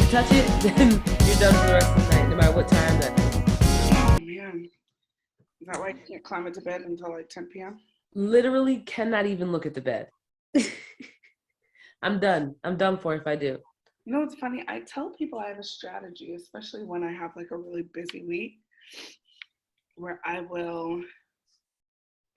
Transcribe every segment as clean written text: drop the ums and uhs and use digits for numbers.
touch it, then you're done for the rest of the night, no matter what time that is. Oh man. Is that why you can't climb into bed until like 10 p.m.? Literally cannot even look at the bed. I'm done. I'm done for if I do. You know what's funny? I tell people I have a strategy, especially when I have like a really busy week, where I will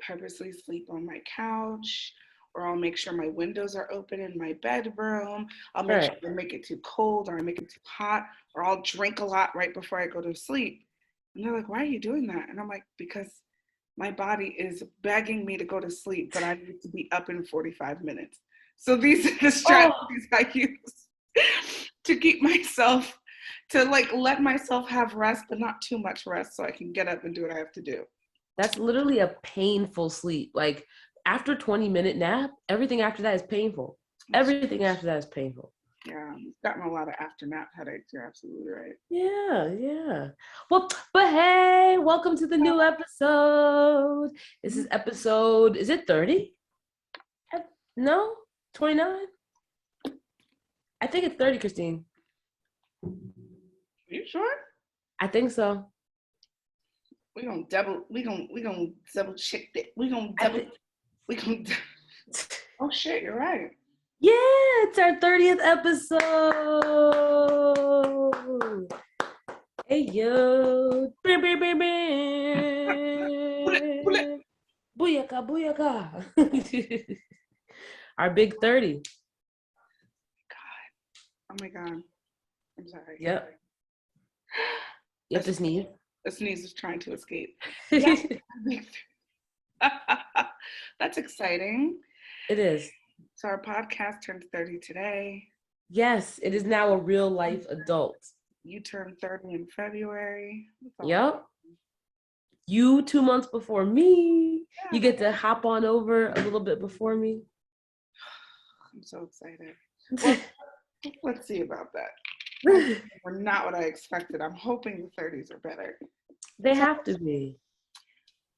purposely sleep on my couch, or I'll make sure my windows are open in my bedroom. I'll make sure I don't make it too cold or I make it too hot, or I'll drink a lot right before I go to sleep. And they're like, why are you doing that? And I'm like, because my body is begging me to go to sleep, but I need to be up in 45 minutes. So these are the strategies I use to keep myself, to like let myself have rest, but not too much rest, so I can get up and do what I have to do. That's literally a painful sleep. Like after 20-minute nap, everything after that is painful. Everything after that is painful. Yeah, I've gotten a lot of after nap headaches. You're absolutely right. Yeah. Well, but hey, welcome to the new episode. This is episode, is it 30? No? 29? I think it's 30, Christine. Are you sure? I think so. We're gonna double check that. Oh shit, you're right. Yeah, it's our 30th episode. Hey yo. Booyaka. Our big 30. Oh my god. I'm sorry. Yep. You have to sneeze. The sneeze is trying to escape. Yeah. That's exciting. It is. So our podcast turns 30 today. Yes, it is now a real life adult. You turned 30 in February. Yep. You 2 months before me. Yeah. You get to hop on over a little bit before me. I'm so excited. Well, let's see about that. We're not what I expected. I'm hoping the 30s are better. They have to be.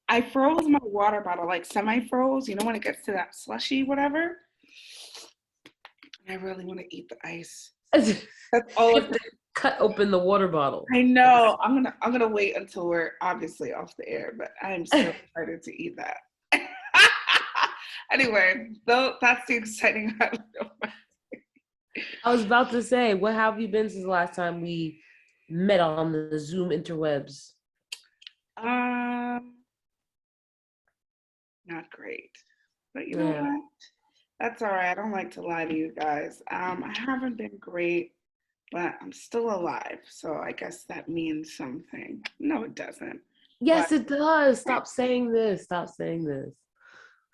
I froze my water bottle, like semi-froze, you know, when it gets to that slushy, whatever. I really want to eat the ice. That's all. Cut open the water bottle. I know. I'm gonna wait until we're obviously off the air, but I'm so excited to eat that. Anyway, though, that's the exciting highlight of my day. I was about to say, what have you been since the last time we met on the Zoom interwebs? Not great, but you know what? That's all right. I don't like to lie to you guys. I haven't been great, but I'm still alive. So I guess that means something. No, it doesn't. Yes, it does. Stop saying this. Stop saying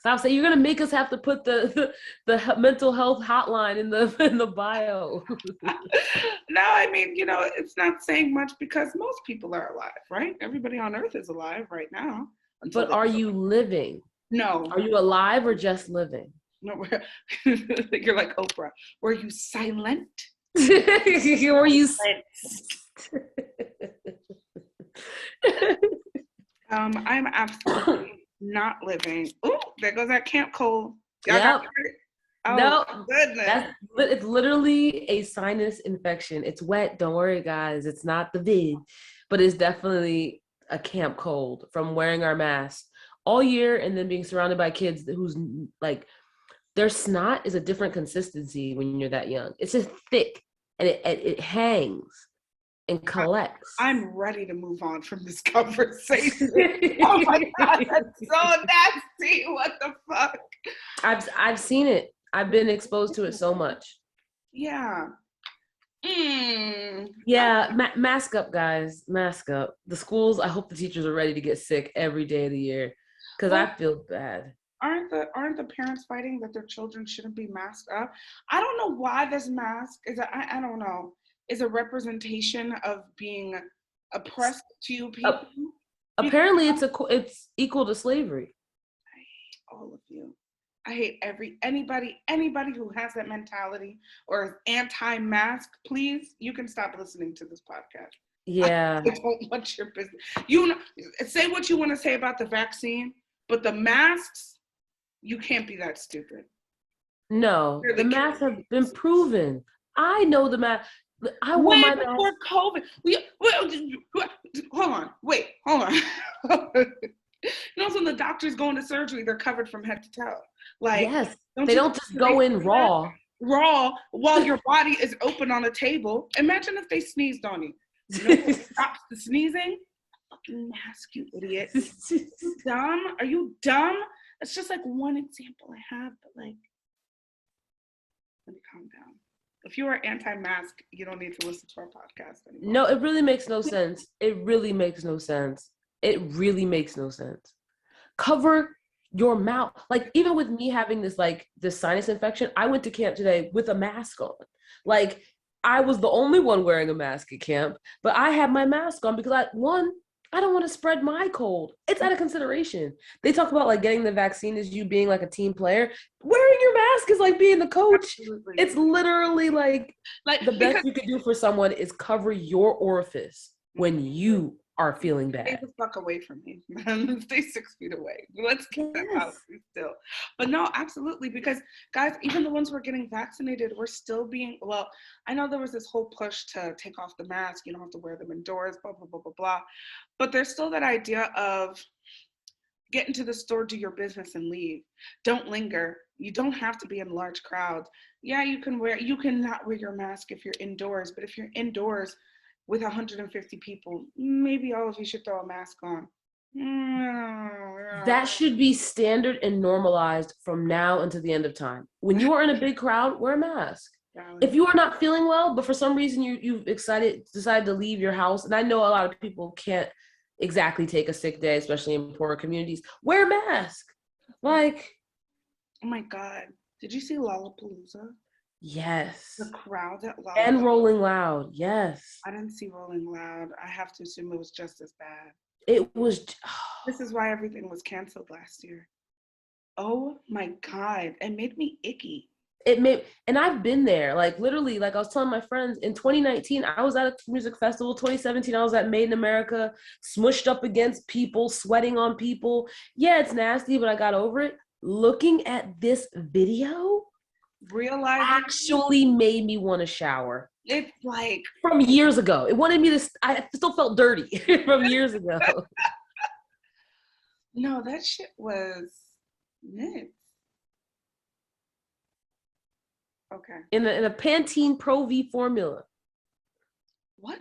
you're gonna make us have to put the mental health hotline in the bio. No, I mean, you know, it's not saying much because most people are alive, right? Everybody on Earth is alive right now. But are you living? No. Are you alive or just living? No, you're like Oprah. Were you silent? Were you I'm absolutely not living. Oh, there goes that camp cold. Yep. Oh, no, goodness. It's literally a sinus infection. It's wet. Don't worry, guys. It's not the vid, but it's definitely a camp cold from wearing our masks all year and then being surrounded by kids who's like, their snot is a different consistency when you're that young. It's just thick and it hangs and collects. I'm ready to move on from this conversation. Oh my God, that's so nasty. What the fuck? I've seen it. I've been exposed to it so much. Yeah. Yeah, mask up, guys. Mask up. The schools, I hope the teachers are ready to get sick every day of the year because I feel bad. Aren't the parents fighting that their children shouldn't be masked up? I don't know why this mask is. I don't know. Is a representation of being oppressed to you people. Apparently, it's equal to slavery. I hate all of you. I hate anybody who has that mentality or is anti-mask. Please, you can stop listening to this podcast. Yeah. I don't want your business. You know, say what you want to say about the vaccine, but the masks, you can't be that stupid. No, the masks have been proven. I know the mask. I wore Way my mask. before COVID. Hold on. You know, when the doctors go into surgery, they're covered from head to toe. Like, Yes. don't They you don't think just they go in do that raw. raw while your body is open on a table? Imagine if they sneezed on you. You know what stops the sneezing? Fucking mask, you idiot. Are you dumb? Are you dumb? That's just like one example I have, but like, let me calm down. If you are anti-mask, you don't need to listen to our podcast anymore. No, it really makes no sense. It really makes no sense. It really makes no sense. Cover your mouth. Like, even with me having this sinus infection, I went to camp today with a mask on. Like, I was the only one wearing a mask at camp, but I had my mask on because I don't want to spread my cold. It's out of consideration. They talk about like getting the vaccine as you being like a team player. Wearing your mask is like being the coach. Absolutely. It's literally like the best you can do for someone is cover your orifice when you are feeling bad. Stay the fuck away from me. Stay 6 feet away. Let's keep that policy still. But no, absolutely, because guys, even the ones who are getting vaccinated, we're still being, well, I know there was this whole push to take off the mask, you don't have to wear them indoors, blah, blah, blah, blah, blah. But there's still that idea of get into the store, do your business, and leave. Don't linger. You don't have to be in large crowds. Yeah, you can not wear your mask if you're indoors, but if you're indoors with 150 people, maybe all of you should throw a mask on. That should be standard and normalized from now until the end of time. When you are in a big crowd, wear a mask. If you are not feeling well, but for some reason you've decided to leave your house, and I know a lot of people can't exactly take a sick day, especially in poor communities, wear a mask. Like, oh my God. Did you see Lollapalooza? Yes. The crowd at Lollapalooza. And Rolling Loud, yes. I didn't see Rolling Loud. I have to assume it was just as bad. It was. This is why everything was canceled last year. Oh my God. It made me icky. And I've been there, like literally, like I was telling my friends in 2019, I was at a music festival. 2017, I was at Made in America, smushed up against people, sweating on people. Yeah, it's nasty, but I got over it. Looking at this video actually made me want to shower. It's like from years ago. It wanted me to, I still felt dirty from years ago. No, that shit was nuts. Okay. In a Pantene Pro V formula. What?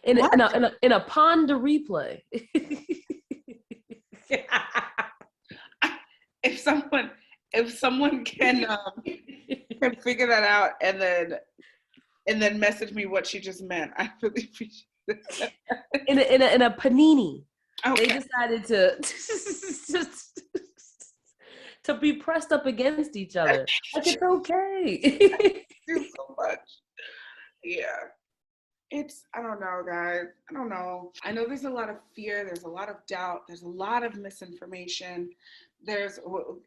in a Pond to replay. If someone can figure that out and then message me what she just meant, I really appreciate it. in a panini. Okay. They decided to be pressed up against each other. Like, it's okay. Thank you so much. Yeah. I don't know, guys. I don't know. I know there's a lot of fear. There's a lot of doubt. There's a lot of misinformation. There's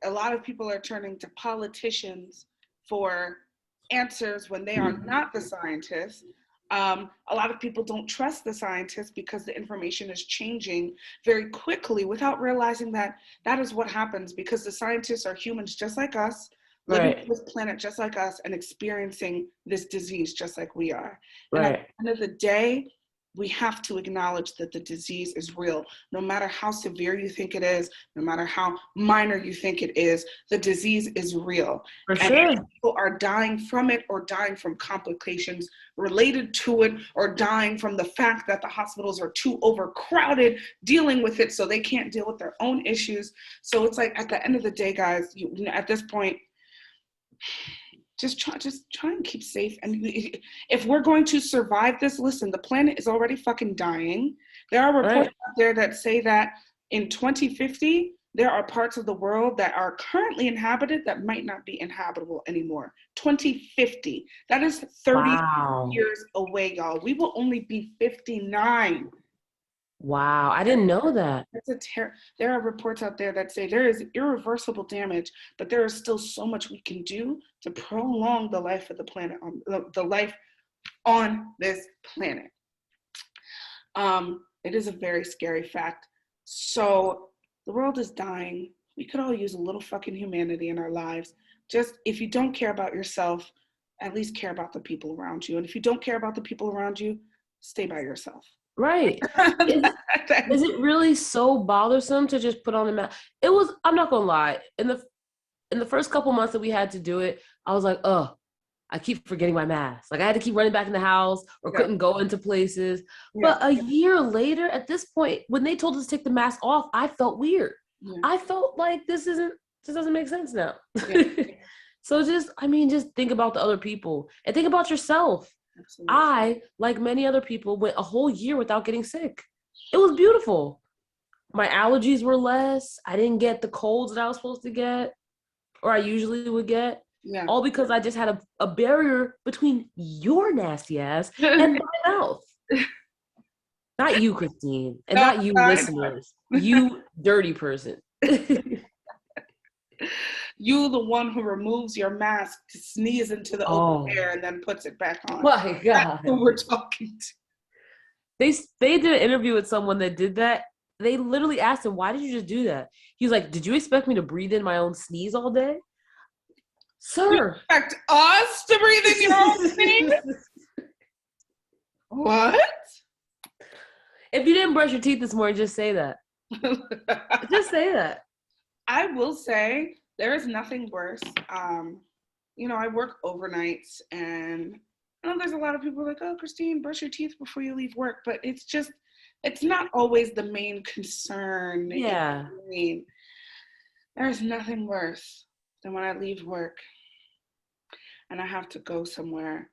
a lot of people are turning to politicians for answers when they are not the scientists. A lot of people don't trust the scientists because the information is changing very quickly without realizing that is what happens because the scientists are humans just like us, living on this planet just like us, and experiencing this disease just like we are. And at the end of the day, we have to acknowledge that the disease is real. No matter how severe you think it is, no matter how minor you think it is, the disease is real. For sure. People are dying from it or dying from complications related to it or dying from the fact that the hospitals are too overcrowded dealing with it so they can't deal with their own issues. So it's like at the end of the day, guys, at this point, just try and keep safe. And if we're going to survive this, listen, the planet is already fucking dying. There are reports out there that say that in 2050, there are parts of the world that are currently inhabited that might not be inhabitable anymore. 2050. That is 30 years away, y'all. We will only be 59. Wow, I didn't know that. There are reports out there that say there is irreversible damage, but there is still so much we can do to prolong the life of the planet, the life on this planet. It is a very scary fact. So the world is dying. We could all use a little fucking humanity in our lives. Just if you don't care about yourself, at least care about the people around you. And if you don't care about the people around you, stay by yourself. Right. Is it really so bothersome to just put on a mask? It was, I'm not gonna lie, in the first couple months that we had to do it, I was like, oh, I keep forgetting my mask. Like I had to keep running back in the house or couldn't go into places. Yeah. But a year later, at this point, when they told us to take the mask off, I felt weird. Yeah. I felt like this doesn't make sense now. Yeah. So just think about the other people and think about yourself. Absolutely. I, like many other people, went a whole year without getting sick. It was beautiful. My allergies were less. I didn't get the colds that I was supposed to get, or I usually would get. Yeah. All because I just had a barrier between your nasty ass and my mouth. Not you, Christine, and not you, listeners. You dirty person. You, the one who removes your mask to sneeze into the open air and then puts it back on. My God. That's who we're talking to. They did an interview with someone that did that. They literally asked him, why did you just do that? He was like, did you expect me to breathe in my own sneeze all day? Sir. You expect us to breathe in your own sneeze? What? If you didn't brush your teeth this morning, just say that. Just say that. I will say there is nothing worse. I work overnights, and I know there's a lot of people like, oh, Christine, brush your teeth before you leave work, but it's not always the main concern. Yeah. I mean, there's nothing worse than when I leave work and I have to go somewhere.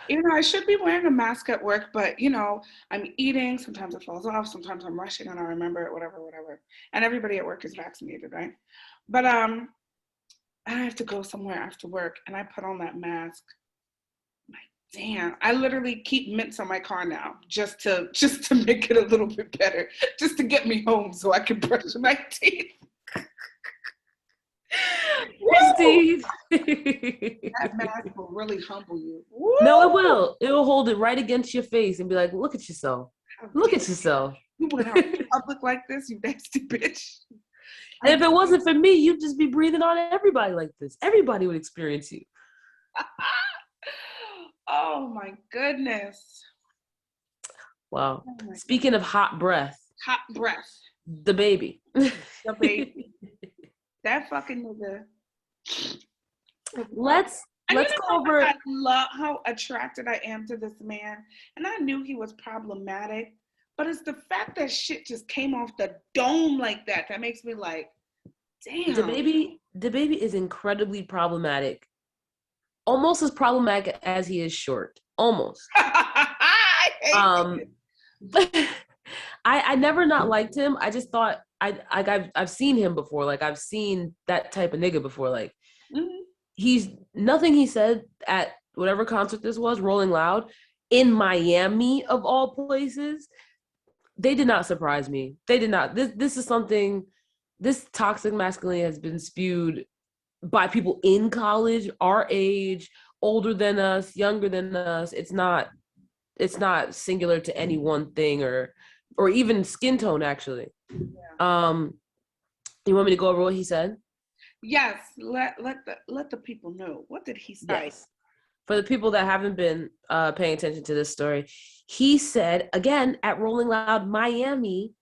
I should be wearing a mask at work, but, I'm eating. Sometimes it falls off. Sometimes I'm rushing and I remember it, whatever. And everybody at work is vaccinated, right? But I have to go somewhere after work and I put on that mask. Damn, I literally keep mints on my car now just to make it a little bit better, just to get me home so I can brush my teeth. Christine. That mask will really humble you. Woo! No, it will. It will hold it right against your face and be like, look at yourself. Look at yourself. You went out in public like this, you nasty bitch. And if it wasn't for me, you'd just be breathing on everybody like this. Everybody would experience you. Oh my goodness. Wow. Speaking of hot breath. Hot breath. The baby. The baby. That fucking nigga. Let's go over. I love how attracted I am to this man. And I knew he was problematic. But it's the fact that shit just came off the dome like that makes me like, damn. The baby is incredibly problematic. Almost as problematic as he is short. Almost. I never not liked him. I just thought I've seen him before. Like I've seen that type of nigga before. Like he's nothing he said at whatever concert this was, Rolling Loud, in Miami of all places. They did not surprise me. They did not. This is something. This toxic masculinity has been spewed by people in college, our age, older than us, younger than us. It's not singular to any one thing or even skin tone, actually. Yeah. You want me to go over what he said? Yes. Let the people know. What did he say? Yes. For the people that haven't been paying attention to this story, he said, again, at Rolling Loud Miami.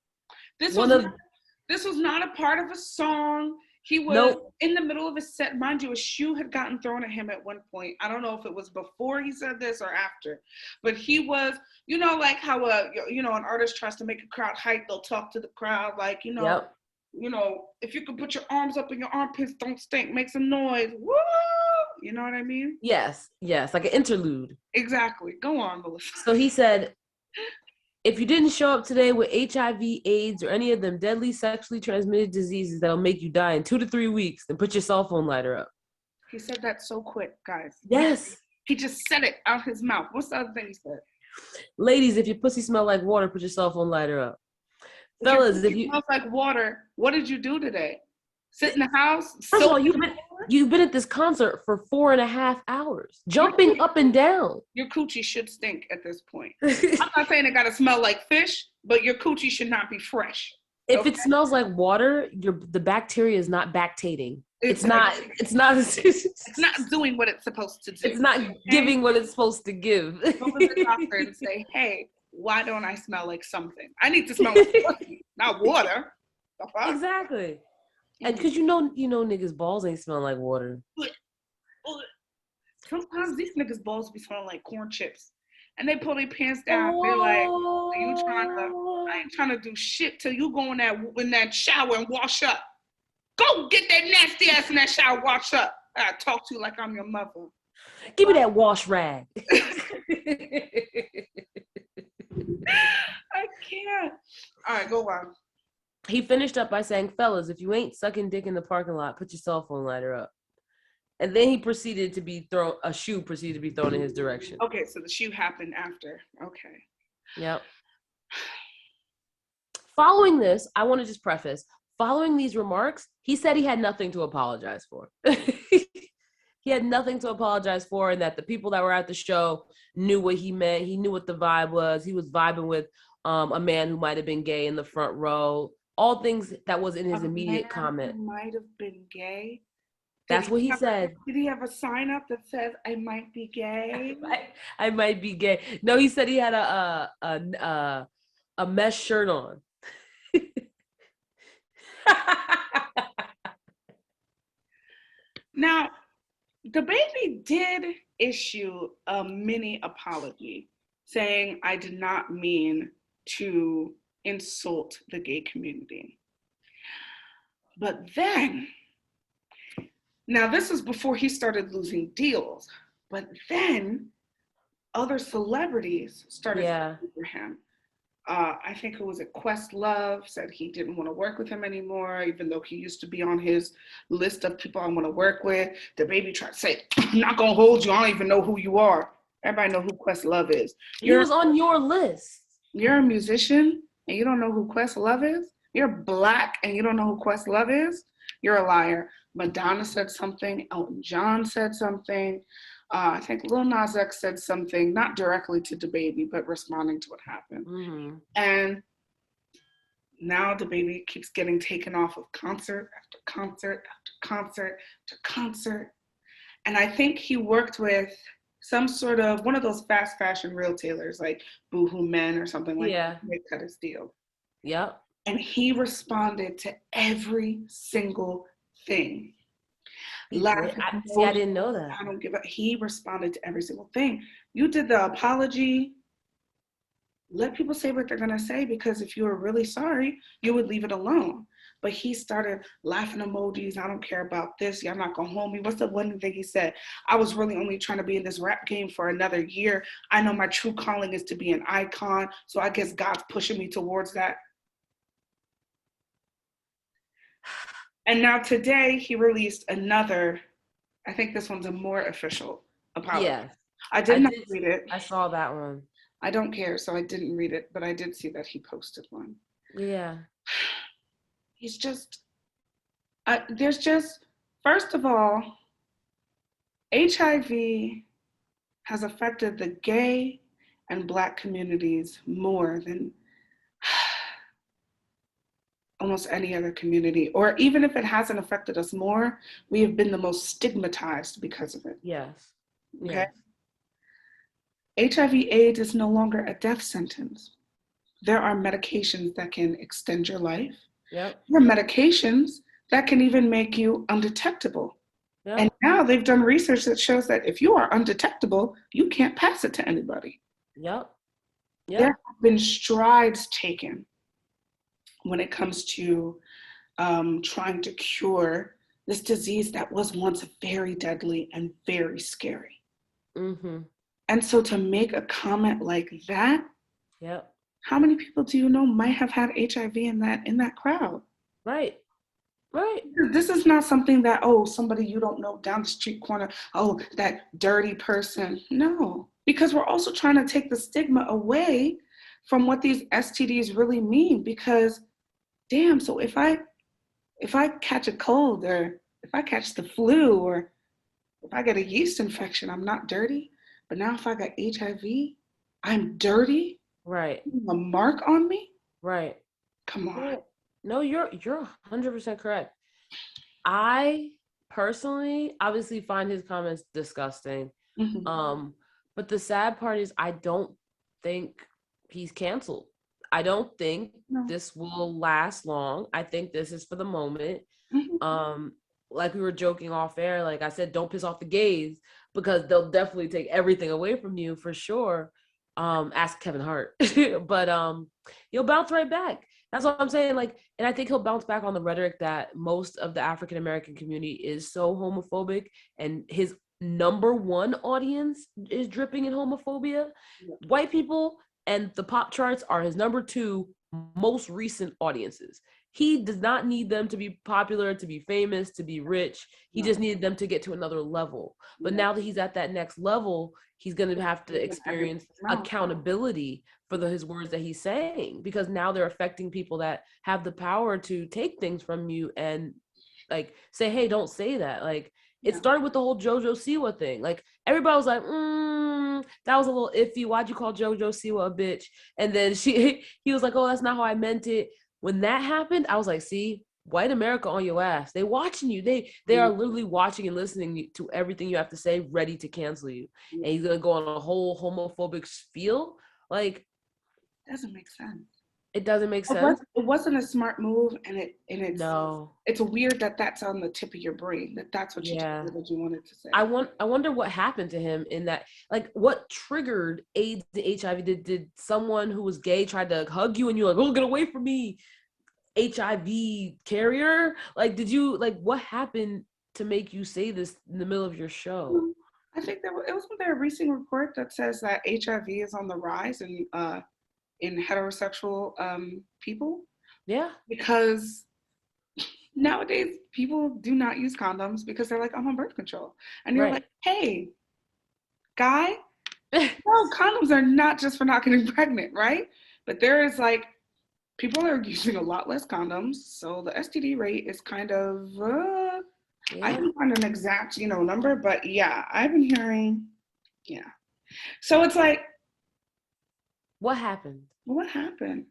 This was not a part of a song. He was in the middle of a set. Mind you, a shoe had gotten thrown at him at one point. I don't know if it was before he said this or after. But he was, like how an artist tries to make a crowd hype, they'll talk to the crowd like, Yep. If you could put your arms up and your armpits don't stink, make some noise. Woo! You know what I mean? Yes, like an interlude. Exactly. Go on, Melissa. So he said, if you didn't show up today with HIV, AIDS, or any of them deadly sexually transmitted diseases that'll make you die in 2 to 3 weeks, then put your cell phone lighter up. He said that so quick, guys. Yes. He just said it out his mouth. What's the other thing he said? Ladies, if your pussy smell like water, put your cell phone lighter up. Fellas, if you smells like water, what did you do today? Sit in the house? First of all, you've been at this concert for 4.5 hours, jumping up and down. Your coochie should stink at this point. I'm not saying it gotta smell like fish, but your coochie should not be fresh. If Okay? it smells like water, the bacteria is not bactating. It's not. Exactly. It's not. It's not doing what it's supposed to do. It's not Okay? giving what it's supposed to give. Go to the doctor and say, hey, why don't I smell like something? I need to smell like pussy, not water. The fuck? Exactly. And because you know, niggas' balls ain't smelling like water. Sometimes these niggas' balls be smelling like corn chips. And they pull their pants down. They're like, are you trying to, I ain't trying to do shit till you go in that shower and wash up. Go get that nasty ass in that shower, wash up. I talk to you like I'm your mother. Give me that wash rag. I can't. All right, go on. He finished up by saying, fellas, if you ain't sucking dick in the parking lot, put your cell phone lighter up. And then he proceeded to be thrown, a shoe proceeded to be thrown in his direction. Okay, so the shoe happened after. Okay. Yep. Following this, I want to just preface, following these remarks, he said he had nothing to apologize for. He had nothing to apologize for, and that the people that were at the show knew what he meant. He knew what the vibe was. He was vibing with a man who might have been gay in the front row. All things that was in his immediate comment. Might have been gay. That's what he said. Did he have a sign up that says "I might be gay"? I might be gay. No, he said he had a mesh shirt on. Now, the baby did issue a mini apology saying, I did not mean to insult the gay community. But then, now this is before he started losing deals, but then other celebrities started fighting for him. I think it was Questlove said he didn't want to work with him anymore, even though he used to be on his list of people I want to work with. The baby tried to say, I'm not going to hold you. I don't even know who you are. Everybody know who Questlove is. He was on your list. You're a musician and you don't know who Questlove is? You're Black and you don't know who Questlove is? You're a liar. Madonna said something. Elton John said something. I think Lil Nas X said something, not directly to DaBaby, but responding to what happened. Mm-hmm. And now DaBaby keeps getting taken off of concert after concert after concert after concert. And I think he worked with some sort of one of those fast fashion retailers like Boohoo Men or something like that. They cut his deal. Yep. And he responded to every single thing. I didn't know that. I don't give a. He responded to every single thing. You did the apology. Let people say what they're gonna say, because if you were really sorry, you would leave it alone. But he started laughing emojis. I don't care about this. Y'all not gonna hold me. What's the one thing he said? I was really only trying to be in this rap game for another year. I know my true calling is to be an icon. So I guess God's pushing me towards that. And now today he released another, I think this one's a more official apology. Yes. I did not read it. I saw that one. I don't care, so I didn't read it, but I did see that he posted one. Yeah. He's just, there's just, first of all, HIV has affected the gay and Black communities more than almost any other community, or even if it hasn't affected us more, we have been the most stigmatized because of it. Yes. Okay. Yes. HIV/AIDS is no longer a death sentence. There are medications that can extend your life. Yep. There are medications that can even make you undetectable. Yep. And now they've done research that shows that if you are undetectable, you can't pass it to anybody. Yep. There have been strides taken when it comes to trying to cure this disease that was once very deadly and very scary. Mm-hmm. And so to make a comment like that, how many people do you know might have had HIV in that crowd? Right. This is not something that, oh, somebody you don't know down the street corner, oh, that dirty person. No, because we're also trying to take the stigma away from what these STDs really mean, because damn, so if I catch a cold, or if I catch the flu, or if I get a yeast infection, I'm not dirty. But now if I got HIV, I'm dirty. Right. A mark on me. Right. Come on. No, you're 100% correct. I personally obviously find his comments disgusting. Mm-hmm. But the sad part is I don't think he's canceled. I don't think No. this will last long. I think this is for the moment. Mm-hmm. Um, like we were joking off air, like I said, don't piss off the gays because they'll definitely take everything away from you for sure. Ask Kevin Hart. But he'll bounce right back. That's what I'm saying. Like, and I think he'll bounce back on the rhetoric that most of the African American community is so homophobic, and his number one audience is dripping in homophobia. Yeah. White people and the pop charts are his number two most recent audiences. He does not need them to be popular, to be famous, to be rich. He No. just needed them to get to another level. But Yeah. now that he's at that next level, he's going to have to experience accountability for his words that he's saying, because now they're affecting people that have the power to take things from you and like say, hey, don't say that. Like it Yeah. started with the whole JoJo Siwa thing. Like everybody was like, that was a little iffy. Why'd you call JoJo Siwa a bitch? And then he was like, oh, that's not how I meant it. When that happened, I was like, see, white America on your ass. They watching you. They are literally watching and listening to everything you have to say, ready to cancel you. Yeah. And he's gonna go on a whole homophobic spiel. Like, Doesn't make sense. it doesn't make sense. It wasn't a smart move, and No. it's weird that that's on the tip of your brain. That's what Yeah. you wanted to say. I wonder what happened to him in that, like what triggered AIDS and HIV. Did someone who was gay try to hug you and you're like, oh, get away from me, HIV carrier? Like, did you, like, what happened to make you say this in the middle of your show? I think it wasn't there a recent report that says that HIV is on the rise in heterosexual people, Yeah. because nowadays people do not use condoms because they're like, I'm on birth control, and you're Right. like, hey, guy, no, condoms are not just for not getting pregnant, right? But there is like, people are using a lot less condoms, so the STD rate is kind of. I Yeah. can find an exact, number, but yeah, I've been hearing, yeah. So it's like, What happened? what happened?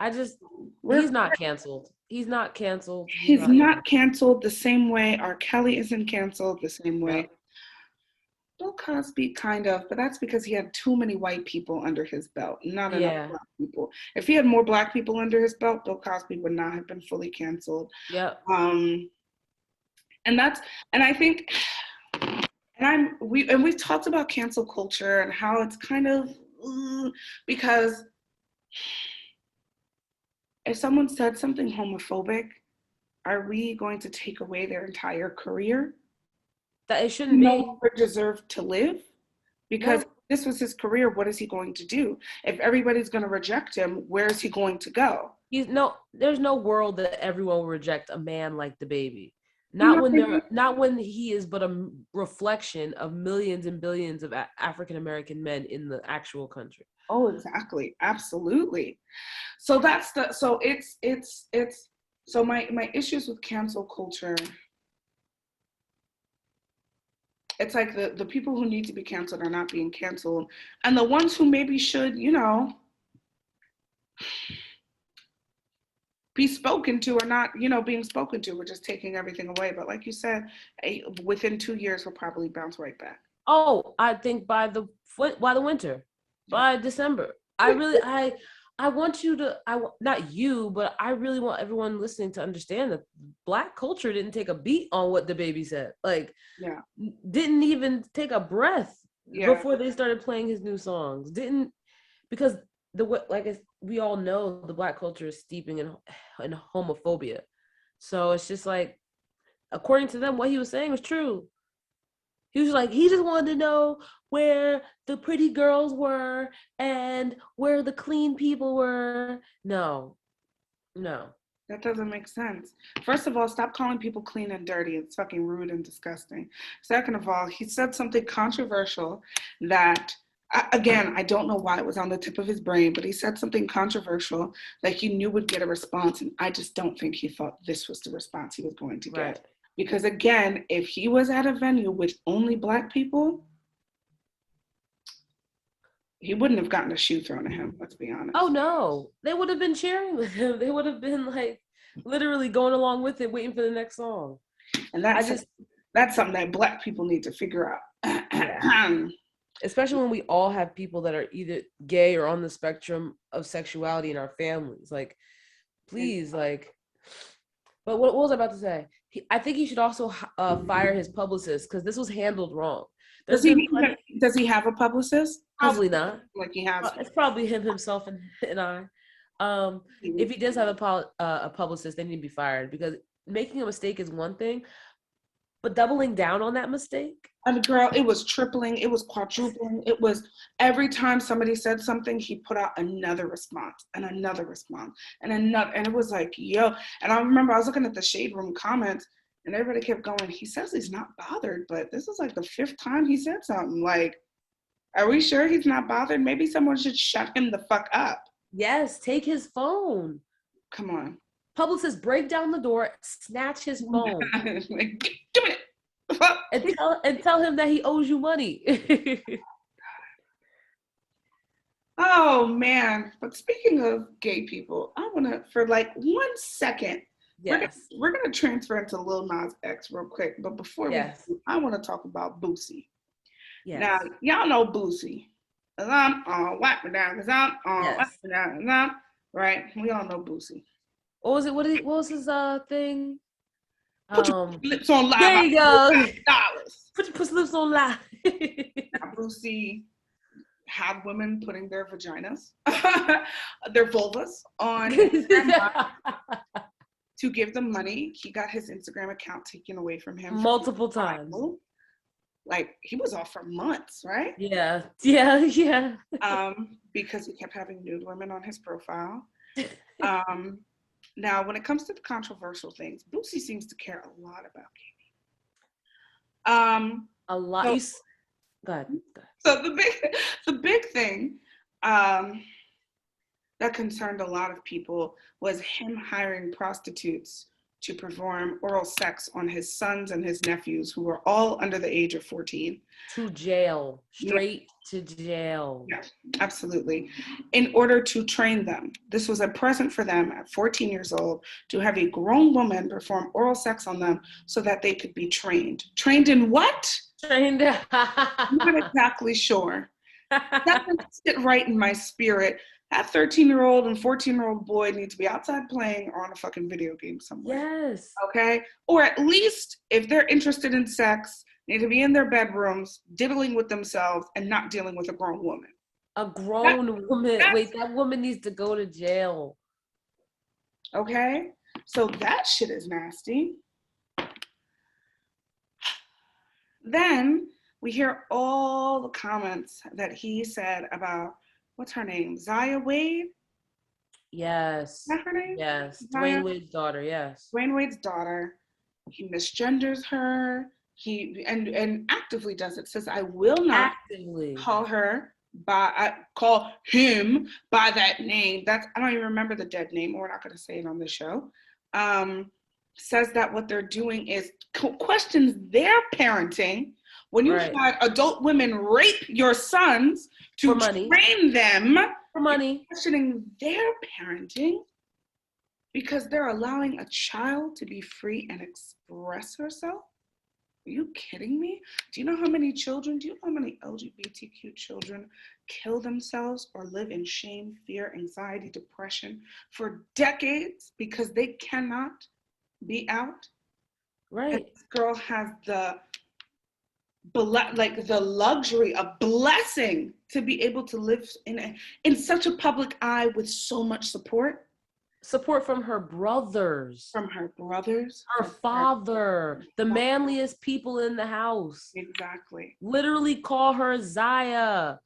He's not canceled. He's not canceled. He's He's not. not canceled the same way R. Kelly isn't canceled the same way. Yep. Bill Cosby kind of, but that's because he had too many white people under his belt, not enough Yeah. black people. If he had more black people under his belt, Bill Cosby would not have been fully canceled. Yep. And I think, we've talked about cancel culture and how it's kind of, because if someone said something homophobic, are we going to take away their entire career? That it shouldn't No be. longer deserve to live? Because No. this was his career, what is he going to do? If everybody's going to reject him, where is he going to go? There's no world that everyone will reject a man like the baby. No, Not when he is but a reflection of millions and billions of African American men in the actual country. oh, exactly, absolutely. So that's the so it's so my issues with cancel culture. It's like the people who need to be canceled are not being canceled, and the ones who maybe should, be spoken to are not, being spoken to. We're just taking everything away. But like you said, within 2 years, we'll probably bounce right back. Oh, I think by the winter, by December, I want you to, not you, but I really want everyone listening to understand that Black culture didn't take a beat on what the baby said. Like, Yeah. didn't even take a breath Yeah. before they started playing his new songs. Didn't, because we all know the Black culture is steeping in homophobia. So it's just like, according to them, what he was saying was true. He was like, he just wanted to know where the pretty girls were and where the clean people were. No. That doesn't make sense. First of all, stop calling people clean and dirty. It's fucking rude and disgusting. Second of all, he said something controversial that, again, I don't know why it was on the tip of his brain, but he said something controversial that he knew would get a response. And I just don't think he thought this was the response he was going to get. Right. Because again, if he was at a venue with only Black people, he wouldn't have gotten a shoe thrown at him, let's be honest. Oh no. They would have been cheering with him. They would have been like, literally going along with it, waiting for the next song. And I just, that's something that Black people need to figure out. yeah. Especially when we all have people that are either gay or on the spectrum of sexuality in our families. Like, please, like, but what was I about to say? I think he should also fire his publicist because this was handled wrong. There's been plenty. Does he have a publicist? Probably not. Like he has. It's probably him himself and I. If he does have a publicist, they need to be fired because making a mistake is one thing, but doubling down on that mistake. And girl, it was tripling, it was quadrupling, it was every time somebody said something, he put out another response and another response and another, and it was like, yo. And I remember I was looking at the Shade Room comments, and everybody kept going, he says he's not bothered, but this is like the 5th time he said something. Like, are we sure he's not bothered? Maybe someone should shut him the fuck up. Yes, take his phone. Come on. Publicist, break down the door, snatch his phone. Like, give it. and tell him that he owes you money. Oh man. But speaking of gay people, I wanna, for like 1 second, yes, we're gonna transfer into Lil Nas X real quick. But before yes. we do, I wanna talk about Boosie. Yes. Now, y'all know Boosie. I'm on wipe me down, cause I'm on wipe me down, right? We all know Boosie. What was it? What was his thing? Put your lips on live. There you go. $5. Put your lips on live. Now, Boosie had women putting their vaginas, their vulvas on Instagram to give them money. He got his Instagram account taken away from him multiple times. Like, he was off for months, right? Yeah. Because he kept having nude women on his profile. Now, when it comes to the controversial things, Boosie seems to care a lot about gay. A lot. Go ahead. So the big thing that concerned a lot of people was him hiring prostitutes to perform oral sex on his sons and his nephews, who were all under the age of 14. To jail. Straight to jail. Yeah, absolutely. In order to train them. This was a present for them at 14 years old to have a grown woman perform oral sex on them so that they could be trained. Trained in what? Trained. I'm not exactly sure. That doesn't sit right in my spirit. That 13-year-old and 14-year-old boy need to be outside playing or on a fucking video game somewhere. Yes. Okay? Or at least, if they're interested in sex, need to be in their bedrooms, diddling with themselves and not dealing with a grown woman. A grown woman. Wait, that woman needs to go to jail. Okay? So that shit is nasty. Then we hear all the comments that he said about, what's her name? Zaya Wade? Yes. Is that her name? Yes. Zaya? Dwayne Wade's daughter, yes. Dwayne Wade's daughter. He misgenders her. He and actively does it. Says, I will not actively call him by that name. I don't even remember the dead name. We're not going to say it on the show. Says that what they're doing is questions their parenting. When you had adult women rape your sons to train them for money, questioning their parenting because they're allowing a child to be free and express herself. Are you kidding me? Do you know how many LGBTQ children kill themselves or live in shame, fear, anxiety, depression for decades because they cannot be out? Right. And this girl has the luxury, a blessing to be able to live in such a public eye with so much support. Support from her brothers. Her father. The manliest people in the house. Exactly. Literally call her Zaya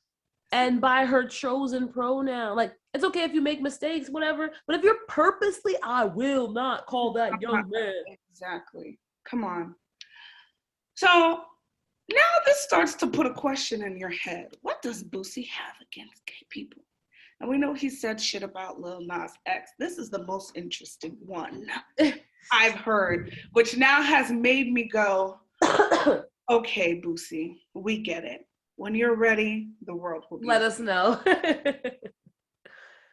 and by her chosen pronoun. Like, it's okay if you make mistakes, whatever. But if you're purposely, I will not call that young man. Exactly. Come on. So now this starts to put a question in your head. What does Boosie have against gay people? And we know he said shit about Lil Nas X. This is the most interesting one I've heard, which now has made me go, okay, Boosie, we get it. When you're ready, the world will be Let us know.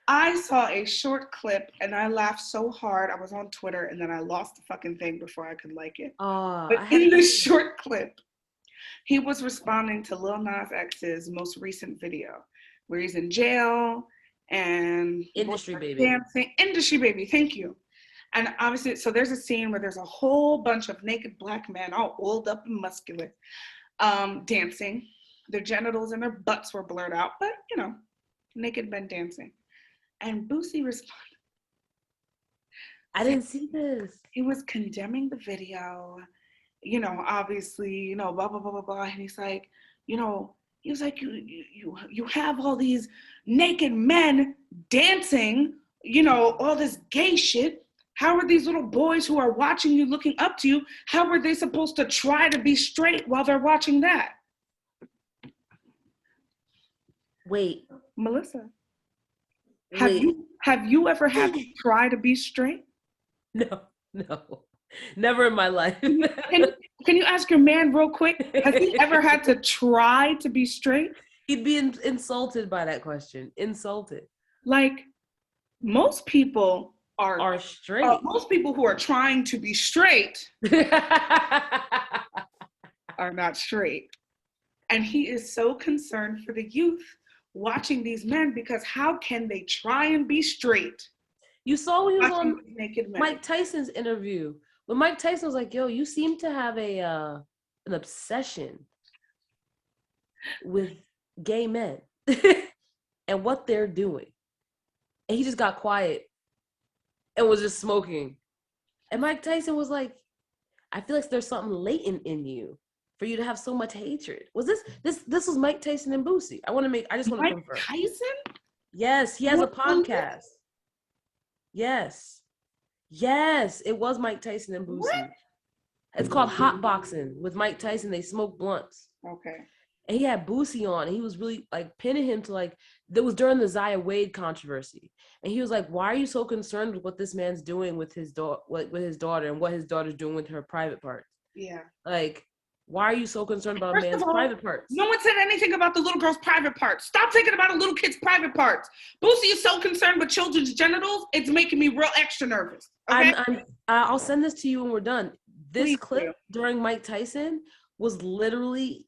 I saw a short clip and I laughed so hard. I was on Twitter and then I lost the fucking thing before I could like it. Oh, But I had in this short clip, he was responding to Lil Nas X's most recent video where he's in jail and Industry Baby. dancing. Industry Baby, thank you. And obviously, so there's a scene where there's a whole bunch of naked black men, all oiled up and muscular, dancing. Their genitals and their butts were blurred out, but you know, naked men dancing. And Boosie responded. I didn't see this. He was condemning the video, you know, obviously, you know, blah blah blah blah blah. And he's like, you know, he was like, you have all these naked men dancing, you know, all this gay shit. How are these little boys who are watching you, looking up to you, how are they supposed to try to be straight while they're watching that? Wait, Melissa, have you ever had to try to be straight? No, never in my life. Can you ask your man real quick? Has he ever had to try to be straight? He'd be insulted by that question. Insulted. Like, most people are straight. Most people who are trying to be straight are not straight. And he is so concerned for the youth watching these men because how can they try and be straight? You saw when he was on Mike Tyson's interview. When Mike Tyson was like, yo, you seem to have an obsession with gay men and what they're doing. And he just got quiet and was just smoking. And Mike Tyson was like, I feel like there's something latent in you for you to have so much hatred. Was this was Mike Tyson and Boosie? I just want to confirm. Mike Tyson? Yes, he has a podcast. Yes, it was Mike Tyson and Boosie. What? It's called Hot Boxing with Mike Tyson. They smoke blunts. Okay. And he had Boosie on, and he was really like pinning him to like, that was during the Zaya Wade controversy. And he was like, why are you so concerned with what this man's doing with his daughter and what his daughter's doing with her private parts? Yeah. Like, why are you so concerned about a man's private parts? No one said anything about the little girl's private parts. Stop thinking about a little kid's private parts. Boosie is so concerned with children's genitals, it's making me real extra nervous. Okay? I'll send this to you when we're done. This clip during Mike Tyson was literally,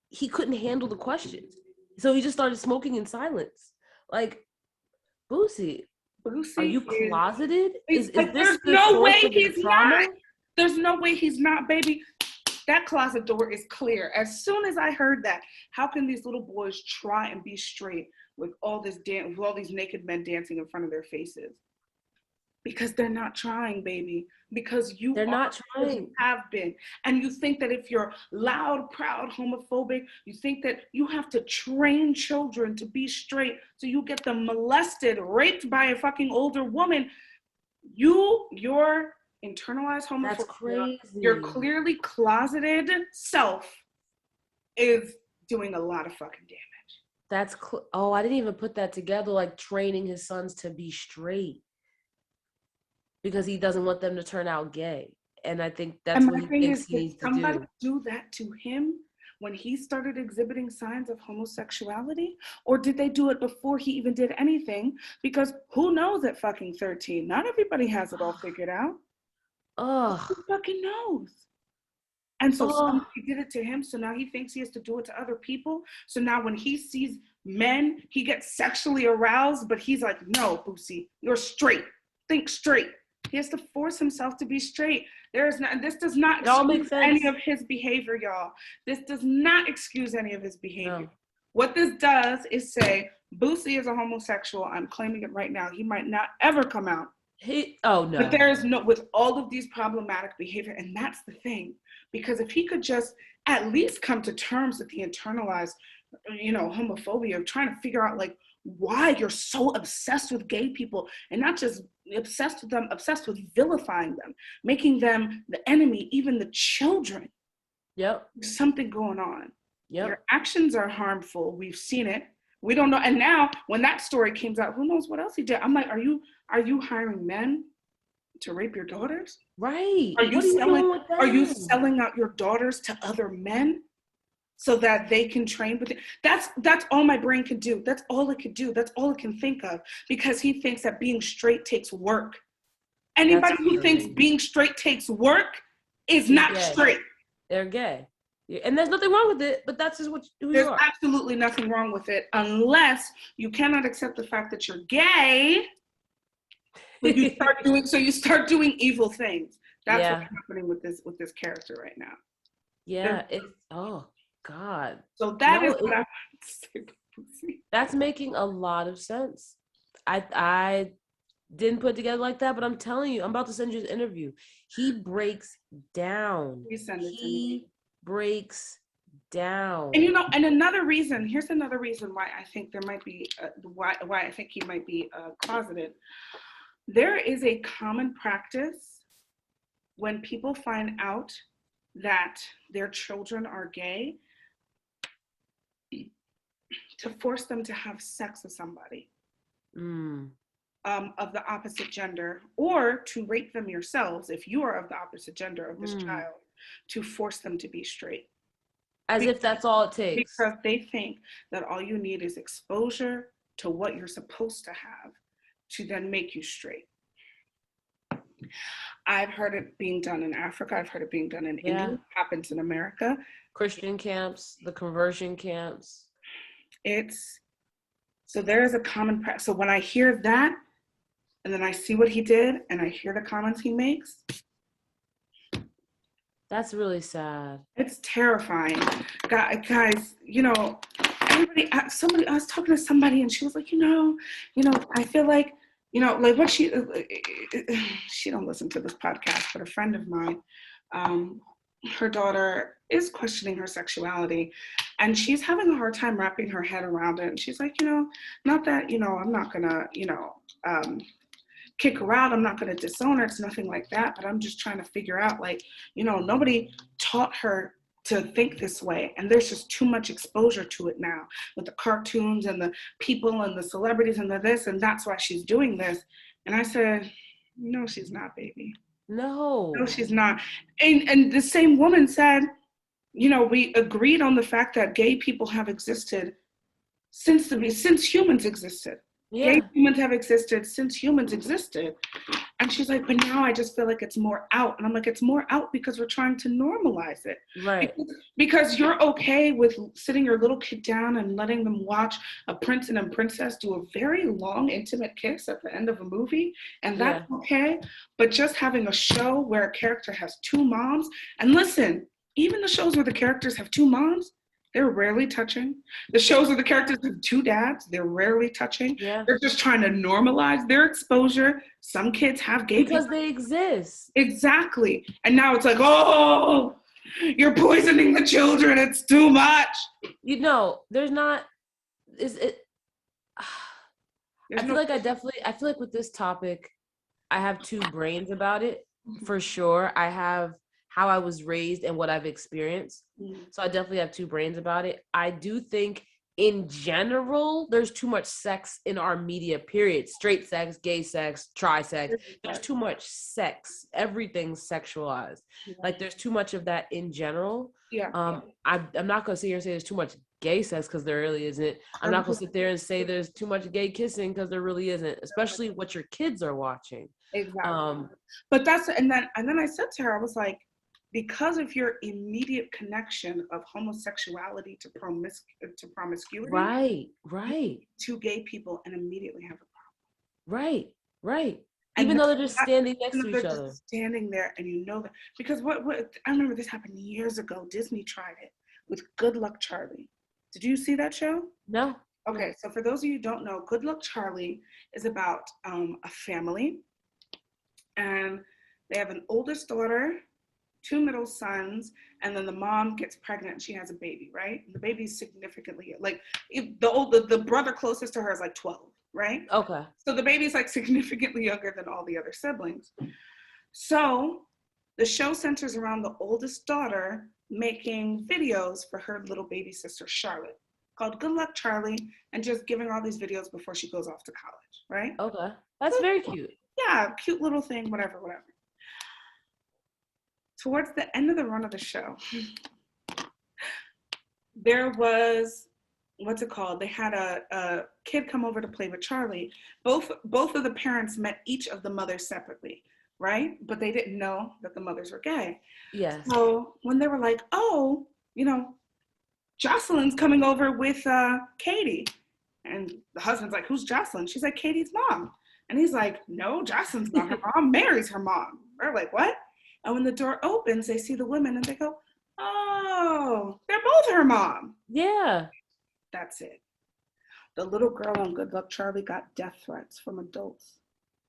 he couldn't handle the questions. So he just started smoking in silence. Like, Boosie, are you closeted? Is this there's no way he's not. There's no way he's not, baby. That closet door is clear. As soon as I heard that, how can these little boys try and be straight with all these naked men dancing in front of their faces? Because they're not trying, baby. Because they're not trying. You have been. And you think that if you're loud, proud, homophobic, you think that you have to train children to be straight so you get them molested, raped by a fucking older woman. Your internalized homophobia, that's crazy. Your clearly closeted self is doing a lot of fucking damage. I didn't even put that together, like training his sons to be straight because he doesn't want them to turn out gay. And I think that's what he thinks he needs to do. Somebody do that to him when he started exhibiting signs of homosexuality? Or did they do it before he even did anything? Because who knows at fucking 13? Not everybody has it all figured out. Who fucking knows? And so somebody did it to him, so now he thinks he has to do it to other people. So now when he sees men, he gets sexually aroused, but he's like, no, Boosie, you're straight. Think straight. He has to force himself to be straight. This does not excuse any of his behavior, y'all. This does not excuse any of his behavior. No. What this does is say, Boosie is a homosexual. I'm claiming it right now. He might not ever come out. No. But there is with all of these problematic behavior, and that's the thing. Because if he could just at least come to terms with the internalized, homophobia of trying to figure out like why you're so obsessed with gay people and not just obsessed with them, obsessed with vilifying them, making them the enemy, even the children. Yep. There's something going on. Yep. Your actions are harmful. We've seen it. We don't know. And now when that story came out, who knows what else he did? I'm like, are you hiring men to rape your daughters? Right. Are you selling out your daughters to other men? so that they can train with it. That's all my brain could do. That's all it could do. That's all it can think of, because he thinks that being straight takes work. Anybody who thinks being straight takes work is not gay. straight. They're gay. And there's nothing wrong with it, but that's just who you are. There's absolutely nothing wrong with it, unless you cannot accept the fact that you're gay. You start doing evil things. That's what's happening with this character right now. Yeah, oh God. So that is what I want to say about Boosie. That's making a lot of sense. I didn't put it together like that, but I'm telling you, I'm about to send you his interview. He breaks down. He breaks down. And and another reason, here's another reason why I think there might be why I think he might be closeted. There is a common practice when people find out that their children are gay, to force them to have sex with somebody of the opposite gender, or to rape them yourselves if you are of the opposite gender of this child, to force them to be straight. If that's all it takes. Because they think that all you need is exposure to what you're supposed to have to then make you straight. I've heard it being done in Africa. I've heard it being done in India. It happens in America. Christian camps, the conversion camps. So there is a common practice. So when I hear that, and then I see what he did, and I hear the comments he makes, that's really sad. It's terrifying. Guys, everybody, I was talking to somebody, and she was like, I feel like, like what she don't listen to this podcast, but a friend of mine, her daughter is questioning her sexuality, and she's having a hard time wrapping her head around it. And she's like, not that, I'm not gonna, kick her out. I'm not going to disown her. It's nothing like that. But I'm just trying to figure out, like, nobody taught her to think this way. And there's just too much exposure to it now with the cartoons and the people and the celebrities and the this. And that's why she's doing this. And I said, no, she's not, baby. No, she's not. And the same woman said, we agreed on the fact that gay people have existed since humans existed. Yeah. Gay humans have existed since humans existed. And she's like, but now I just feel like it's more out. And I'm like, it's more out because we're trying to normalize it. Right. Because you're okay with sitting your little kid down and letting them watch a prince and a princess do a very long, intimate kiss at the end of a movie. And that's okay. But just having a show where a character has two moms. And listen, even the shows where the characters have two moms, they're rarely touching. The shows where the characters have two dads, they're rarely touching. Yeah. They're just trying to normalize their exposure. Some kids have gay because they exist. Exactly. And now it's like, oh, you're poisoning the children. It's too much. There's not. Is it? I feel like with this topic, I have two brains about it. For sure. I have how I was raised and what I've experienced. So I definitely have two brains about it. I do think in general, there's too much sex in our media, period. Straight sex, gay sex, tri-sex. There's too much sex. Everything's sexualized. Like there's too much of that in general. Yeah. I'm not going to sit here and say there's too much gay sex because there really isn't. I'm not going to sit there and say there's too much gay kissing because there really isn't, especially what your kids are watching. Exactly. But and then I said to her, I was like, because of your immediate connection of homosexuality to promiscuity, right, two gay people and immediately have a problem. Right. Even though they're just standing next to each other, standing there, and that because what I remember this happened years ago. Disney tried it with Good Luck Charlie. Did you see that show? No. Okay, so for those of you who don't know, Good Luck Charlie is about a family, and they have an oldest daughter, two middle sons, and then the mom gets pregnant and she has a baby, right? And the baby's significantly, like, the brother closest to her is like 12, right? Okay. So the baby's like significantly younger than all the other siblings. So the show centers around the oldest daughter making videos for her little baby sister, Charlotte, called Good Luck Charlie, and just giving all these videos before she goes off to college, right? Okay. That's very cute. Yeah, cute little thing, whatever. Towards the end of the run of the show, there was, what's it called? They had a kid come over to play with Charlie. Both of the parents met each of the mothers separately, right? But they didn't know that the mothers were gay. Yes. So when they were like, oh, Jocelyn's coming over with Katie. And the husband's like, who's Jocelyn? She's like, Katie's mom. And he's like, no, Jocelyn's not her mom. Mary's her mom. They're like, what? And when the door opens, they see the women and they go, oh, they're both her mom. Yeah. That's it. The little girl on Good Luck Charlie got death threats from adults.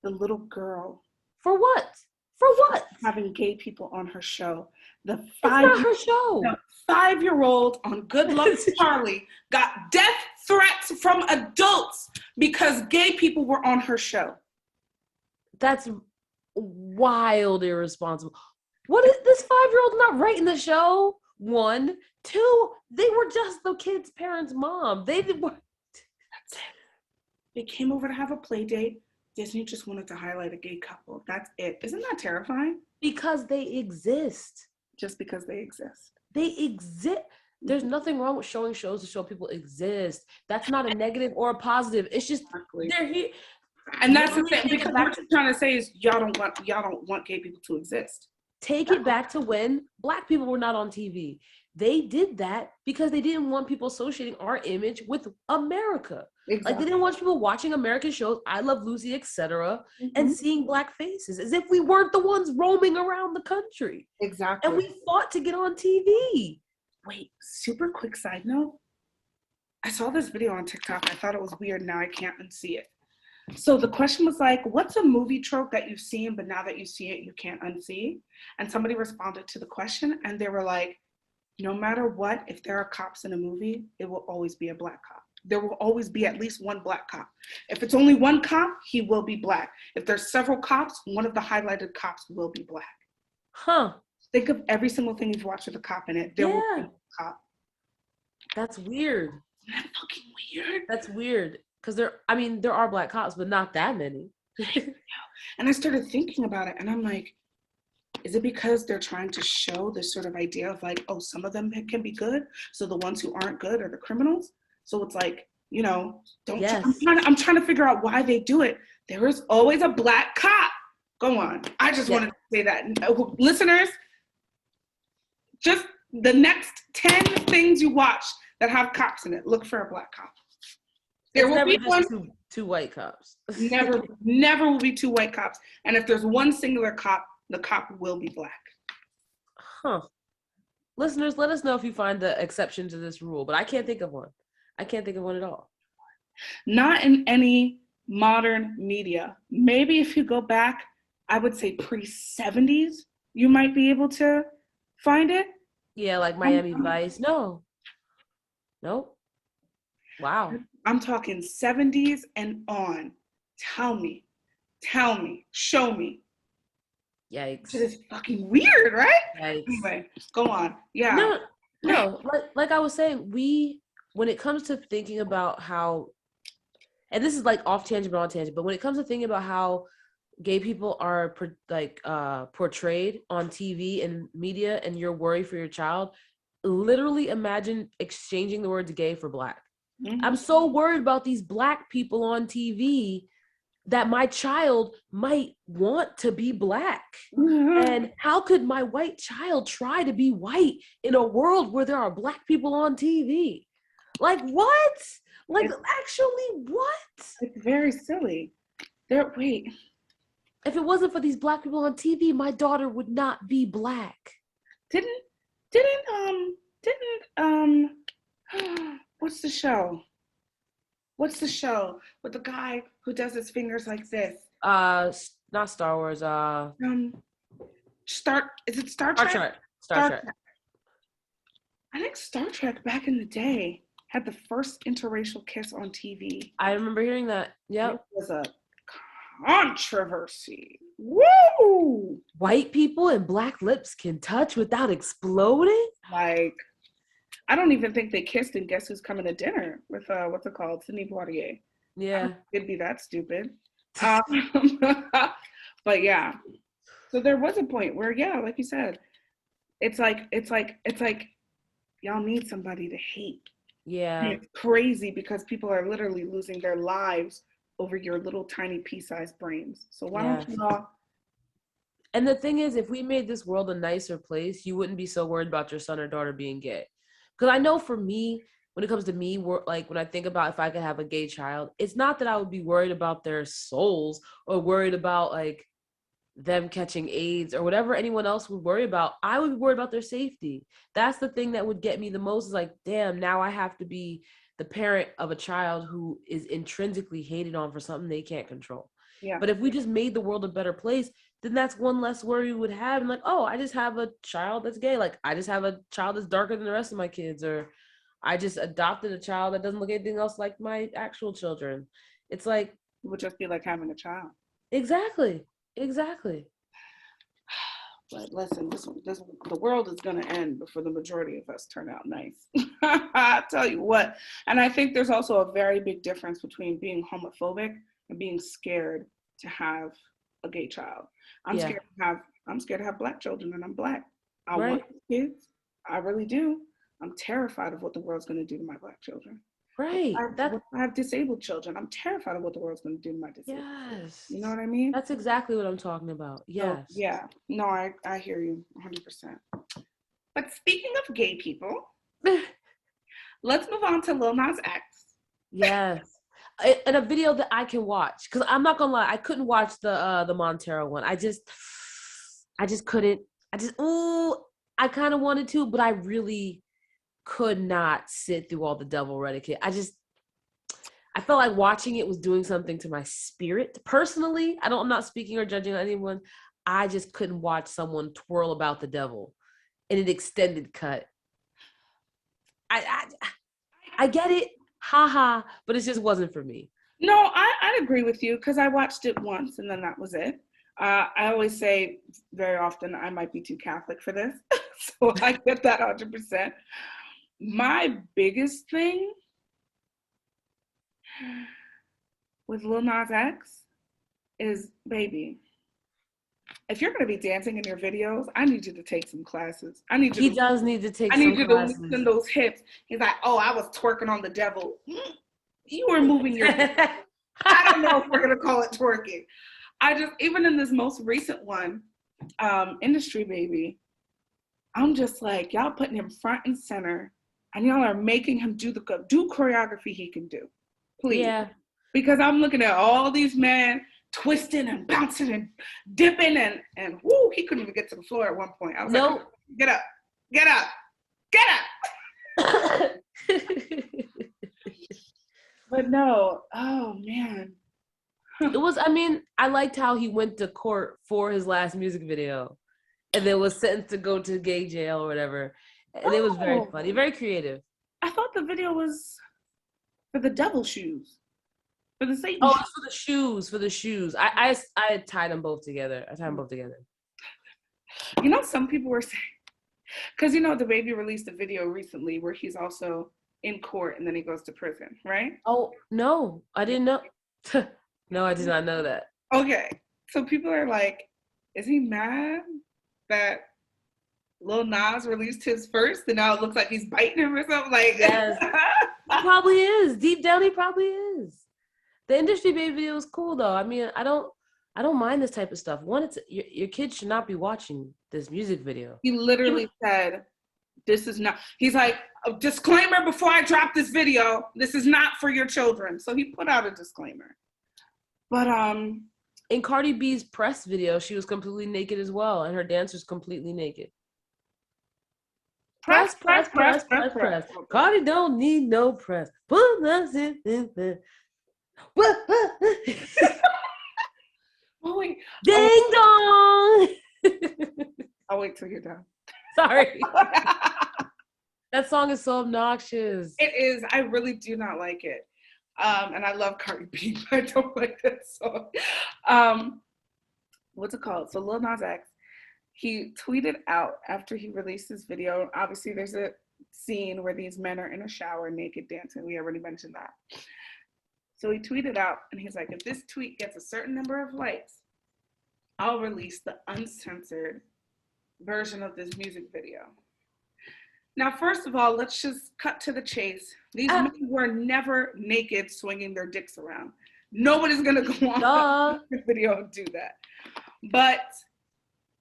The little girl. For what? For what? Having gay people on her show. It's not her show. The 5-year-old on Good Luck Charlie got death threats from adults because gay people were on her show. That's wild irresponsible. What is this 5-year-old not writing the show? 1, 2, they were just the kid's parents' mom. That's it. They came over to have a play date. Disney just wanted to highlight a gay couple. That's it. Isn't that terrifying? Because they exist. Just because they exist. They exist. There's nothing wrong with showing shows to show people exist. That's not a negative or a positive. It's just they're here. And that's the thing. Because what you're trying to say is y'all don't want gay people to exist. Take it back to when Black people were not on TV. They did that because they didn't want people associating our image with America. Exactly. Like they didn't want people watching American shows, I Love Lucy, etc., and seeing Black faces as if we weren't the ones roaming around the country. Exactly. And we fought to get on TV. Wait, super quick side note. I saw this video on TikTok. I thought it was weird. Now I can't unsee it. So the question was like, what's a movie trope that you've seen, but now that you see it, you can't unsee? And somebody responded to the question and they were like, no matter what, if there are cops in a movie, it will always be a Black cop. There will always be at least one Black cop. If it's only one cop, he will be Black. If there's several cops, one of the highlighted cops will be Black. Huh. Think of every single thing you've watched with a cop in it. There will be a cop. That's weird. Isn't that fucking weird? That's weird. Because there are Black cops, but not that many. And I started thinking about it and I'm like, is it because they're trying to show this sort of idea of like, oh, some of them can be good, so the ones who aren't good are the criminals? So it's like, I'm trying to figure out why they do it. There is always a Black cop. Go on. I just wanted to say that. Listeners, just the next 10 things you watch that have cops in it, look for a Black cop. There will be two white cops. Never will be 2 white cops. And if there's one singular cop, the cop will be Black. Huh. Listeners, let us know if you find the exception to this rule, but I can't think of one. I can't think of one at all. Not in any modern media. Maybe if you go back, I would say pre-70s, you might be able to find it. Yeah, like Miami Vice. No. Nope. Wow. I'm talking 70s and on. Tell me, show me. Yikes. It is fucking weird, right? Yikes. Anyway, go on. Yeah. No. Like I was saying, when it comes to thinking about how, and this is like off tangent but on tangent, but when it comes to thinking about how gay people are portrayed on TV and media and you're worried for your child, literally imagine exchanging the words gay for Black. Mm-hmm. I'm so worried about these Black people on TV that my child might want to be Black. Mm-hmm. And how could my white child try to be white in a world where there are Black people on TV? Like what? Like actually what? It's very silly. Wait. If it wasn't for these Black people on TV, my daughter would not be Black. Didn't what's the show? What's the show with the guy who does his fingers like this? Not Star Wars. Is it Star Trek? Star Trek. I think Star Trek back in the day had the first interracial kiss on TV. I remember hearing that. Yep. It was a controversy. Woo! White people and Black lips can touch without exploding? Like, I don't even think they kissed in Guess Who's Coming to Dinner with, what's it called? Sidney Poitier. Yeah. It'd be that stupid. But yeah. So there was a point where, yeah, like you said, it's like y'all need somebody to hate. And Yeah. it's crazy because people are literally losing their lives over your little tiny pea-sized brains. So why don't Yeah. you all? And the thing is, if we made this world a nicer place, you wouldn't be so worried about your son or daughter being gay. Because I know for me, when it comes to me, like when I think about if I could have a gay child, it's not that I would be worried about their souls or worried about like them catching AIDS or whatever anyone else would worry about. I would be worried about their safety. That's the thing that would get me the most is like, damn, now I have to be the parent of a child who is intrinsically hated on for something they can't control. Yeah, But if we just made the world a better place, then that's one less worry we would have. And like, oh, I just have a child that's gay. Like, I just have a child that's darker than the rest of my kids. Or I just adopted a child that doesn't look anything else like my actual children. It's like, it would just be like having a child. exactly. Exactly. But listen, this the world is gonna end before the majority of us turn out nice. I tell you what. And I think there's also a very big difference between being homophobic and being scared to have a gay child. I'm Yeah. scared to have I'm scared to have black children, and I'm black. I want Right. kids. I really do. I'm terrified of what the world's gonna do to my black children. Right. I have disabled children. I'm terrified of what the world's gonna do to my disabled children. Yes. You know what I mean? That's exactly what I'm talking about. So Yes. yeah, no, I hear you 100%. But speaking of gay people, let's move on to Lil Nas X. Yes. And a video that I can watch because I'm not gonna lie, I couldn't watch the Montero one. I just couldn't. I kind of wanted to, but I really could not sit through all the devil etiquette. I felt like watching it was doing something to my spirit. Personally, I'm not speaking or judging anyone. I just couldn't watch someone twirl about the devil in an extended cut. I get it, haha, but it just wasn't for me. No, I'd agree with you because I watched it once and then that was it. I always say very often I might be too Catholic for this, so I get that 100%. My biggest thing with Lil Nas X is, baby, if you're going to be dancing in your videos, I need you to take some classes. He does need to take I some need you to loosen classes. those hips. He's like, oh, I was twerking on the devil. You were moving your hips. I don't know if we're gonna call it twerking. I just, even in this most recent one, Industry Baby, I'm just like, y'all putting him front and center, and y'all are making him do choreography he can do, please. Yeah. Because I'm looking at all these men twisting and bouncing and dipping and whoo, he couldn't even get to the floor at one point. I was like, Nope. get up, get up, get up. But no, oh man. I mean, I liked how he went to court for his last music video and then was sentenced to go to gay jail or whatever. And it was very Oh, funny, very creative. I thought the video was for the devil shoes, for the Satan Oh, shoes. it's for the shoes, for the shoes. I tied them both together. I tied them both together. You know, some people were saying, because you know, the baby released a video recently where he's also in court and then he goes to prison, right? Oh, no, I didn't know. No, I did not know that. Okay, so people are like, is he mad that Lil Nas released his first and now it looks like he's biting him or something? Like, Yes, he probably is. Deep down, he probably is. The Industry Baby video is cool though. I mean, I don't mind this type of stuff. One, it's your kids should not be watching this music video. he literally said, this is not, he's like, a disclaimer before I drop this video, this is not for your children. So he put out a disclaimer. But In Cardi B's press video, she was completely naked as well, and her dancer's completely naked. Press. Cardi don't need no press. Put us in there. Oh wait. Ding dong. I'll wait till you're done. Sorry. That song is so obnoxious. It is. I really do not like it. And I love Cardi B, but I don't like that song. What's it called? So Lil Nas X, he tweeted out after he released this video. Obviously, there's a scene where these men are in a shower naked dancing. We already mentioned that. So he tweeted out, and he's like, if this tweet gets a certain number of likes, I'll release the uncensored version of this music video. Now, first of all, let's just cut to the chase. These men were never naked swinging their dicks around. Nobody's going to go on the video and do that. But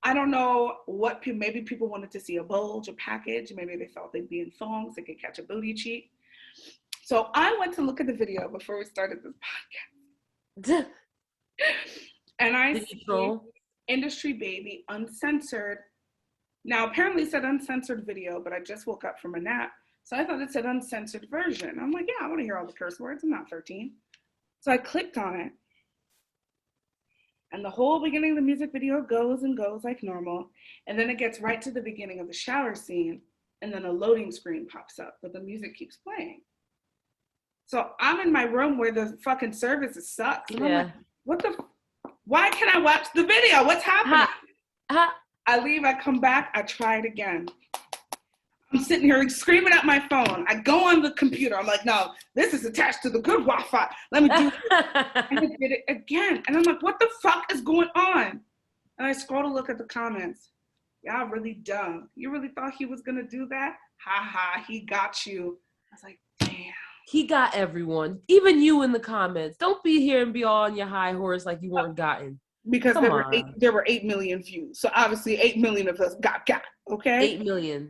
I don't know what, maybe people wanted to see a bulge, a package. Maybe they felt they'd be in thongs, they could catch a booty cheek. So I went to look at the video before we started this podcast. And I see Industry Baby uncensored. Now, apparently it said uncensored video, but I just woke up from a nap. So I thought it said uncensored version. I'm like, yeah, I want to hear all the curse words. I'm not 13. So I clicked on it. And the whole beginning of the music video goes and goes like normal. And then it gets right to the beginning of the shower scene. And then a loading screen pops up, but the music keeps playing. So I'm in my room where the fucking service sucks. And I'm like, what the, why can't I watch the video? What's happening? I leave, I come back, I try it again. I'm sitting here screaming at my phone. I go on the computer. I'm like, no, this is attached to the good Wi-Fi. Let me do it. And I did it again. And I'm like, what the fuck is going on? And I scroll to look at the comments. Y'all really dumb. You really thought he was going to do that? Ha ha, he got you. I was like, damn. He got everyone, even you in the comments. Don't be here and be all on your high horse like you weren't gotten. Because there were 8 million views. So obviously 8 million of us got, okay? 8 million.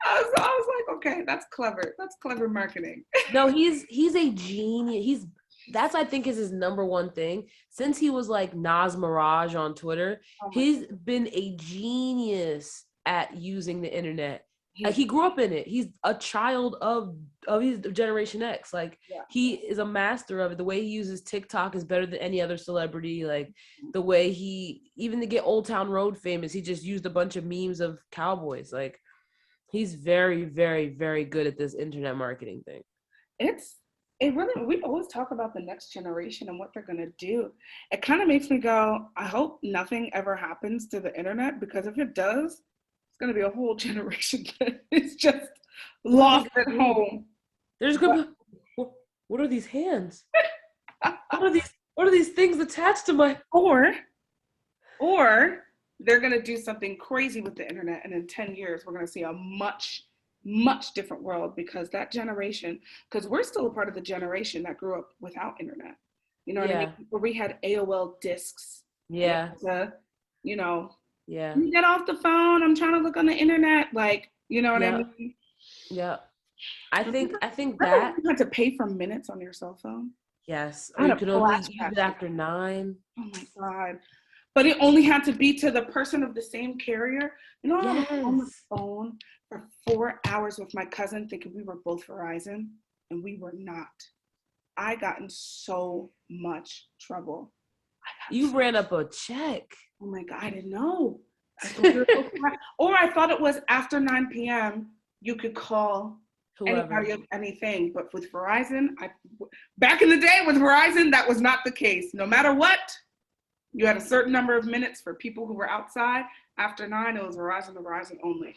I was like, okay, that's clever. That's clever marketing. No, he's a genius. That's, I think, is his number one thing. Since he was like Nas Mirage on Twitter, he's been a genius at using the internet. Like, he grew up in it. He's a child of his Generation X. Like, he is a master of it. The way he uses TikTok is better than any other celebrity. Like, the way even to get Old Town Road famous, he just used a bunch of memes of cowboys. Like, he's very, very, very good at this internet marketing thing. We always talk about the next generation and what they're going to do. It kind of makes me go, I hope nothing ever happens to the internet, because if it does, it's going to be a whole generation that is just lost at home. There's going to be, what are these hands? What are these things attached to my... Or they're going to do something crazy with the internet, and in 10 years, we're going to see a much, much different world, because that generation, because we're still a part of the generation that grew up without internet. You know what I mean? Where we had AOL discs. Yeah. You get off the phone, I'm trying to look on the internet, like, you know what I mean? Yeah. I think that you had to pay for minutes on your cell phone. Yes. Or you could only use it after 9. Oh my God. But it only had to be to the person of the same carrier. You know, I was on the phone for 4 hours with my cousin thinking we were both Verizon, and we were not. I got in so much trouble. You ran up a check. Oh my God, I didn't know. Or I thought it was after 9 p.m. you could call anybody of anything. But with Verizon, back in the day with Verizon, that was not the case. No matter what, you had a certain number of minutes for people who were outside. After 9, it was Verizon only.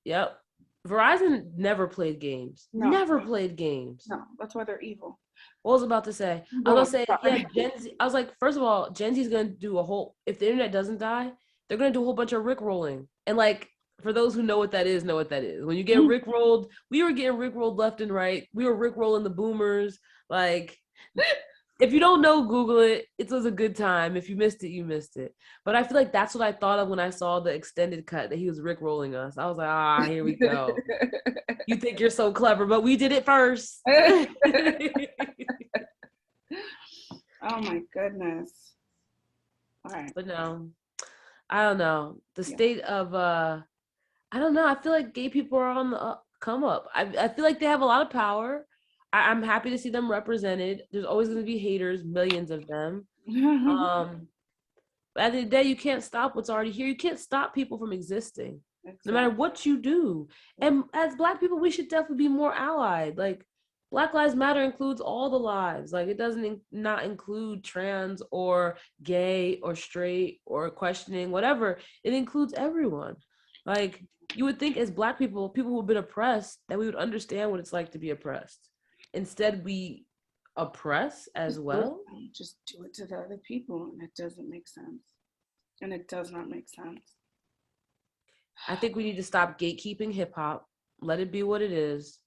Yep. Verizon never played games. No. Never played games. No, that's why they're evil. What was I about to say? I was going to say, Gen Z, I was like, first of all, Gen Z is going to do if the internet doesn't die, they're going to do a whole bunch of Rickrolling. And like, for those who know what that is, know what that is. When you get Rickrolled, we were getting Rickrolled left and right. We were Rickrolling the boomers. Like, if you don't know, Google it. It was a good time. If you missed it, you missed it. But I feel like that's what I thought of when I saw the extended cut, that he was Rickrolling us. I was like, here we go. You think you're so clever, but we did it first. Oh my goodness. All right. But no, I don't know. The state of, I don't know. I feel like gay people are on the come up. I feel like they have a lot of power. I'm happy to see them represented. There's always going to be haters, millions of them. But at the end of the day, you can't stop what's already here. You can't stop people from existing, no matter what you do. And as Black people, we should definitely be more allied. Like, Black Lives Matter includes all the lives. Like, it doesn't not include trans or gay or straight or questioning, whatever. It includes everyone. Like, you would think as Black people who have been oppressed, that we would understand what it's like to be oppressed. Instead, we oppress as well. Just do it to the other people, and it doesn't make sense. And it does not make sense. I think we need to stop gatekeeping hip hop. Let it be what it is.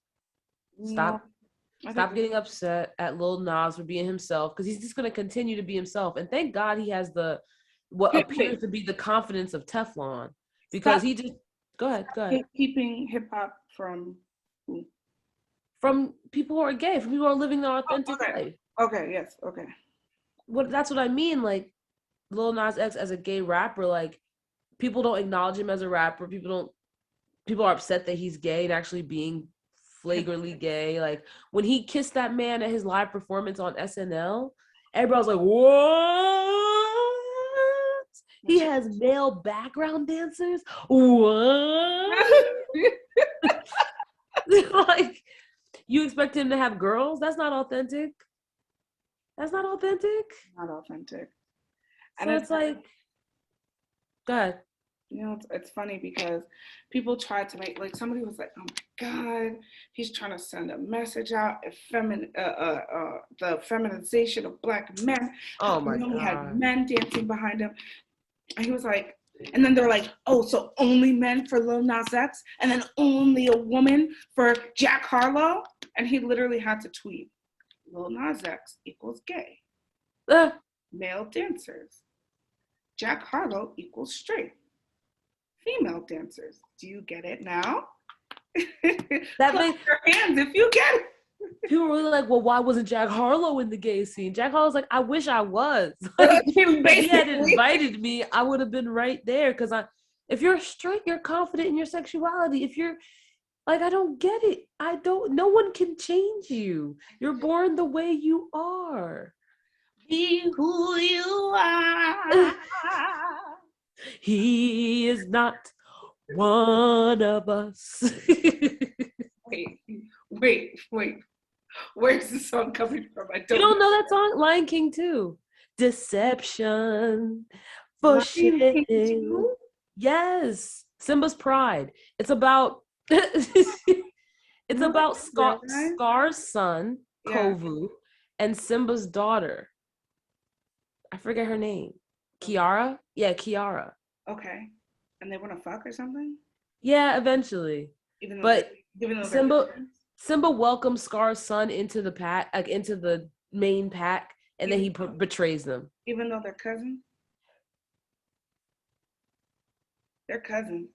No, Stop I think Stop getting upset at Lil Nas for being himself, because he's just going to continue to be himself. And thank God he has what appears wait, to be the confidence of Teflon, because stop he just go ahead. keeping hip hop from who? From people who are gay, from people who are living their Oh, authentic okay. life. Okay, yes, okay. That's what I mean. Like Lil Nas X as a gay rapper, like people don't acknowledge him as a rapper. People are upset that he's gay and actually being flagrantly gay. Like when he kissed that man at his live performance on SNL, everybody was like, "What? He has male background dancers? What?" Like, you expect him to have girls? That's not authentic. That's not authentic. Not authentic. And So it's like, go ahead. you know, it's funny because people try to make, like, somebody was like, oh my God, he's trying to send a message out, the feminization of Black men. How Oh my he only had God. men dancing behind him. And he was like, and then they're like, oh, so only men for Lil Nas X, and then only a woman for Jack Harlow? And he literally had to tweet, Lil Nas X equals gay. Male dancers. Jack Harlow equals straight. Female dancers. Do you get it now? That Clap makes your hands if you get it. people were really like, well, why wasn't Jack Harlow in the gay scene? Jack Harlow's like, I wish I was. Like, if he had invited me, I would have been right there. Because if you're straight, you're confident in your sexuality. If you're like, I don't get it. No one can change you. You're born the way you are. Be who you are. He is not one of us. Wait. Where's the song coming from? I You don't don't know that song? Lion King 2. Deception for Lion King shame. 2? Yes. Simba's Pride. It's about it's No, about realize. Scar's son, Yeah. Kovu, and Simba's daughter. I forget her name. Kiara? Yeah, Kiara. Okay. And they want to fuck or something? Yeah, eventually. Even though But they're Simba cousins? Simba welcomes Scar's son into the pack, like into the main pack, and then he betrays them. Even though they're cousins? They're cousins.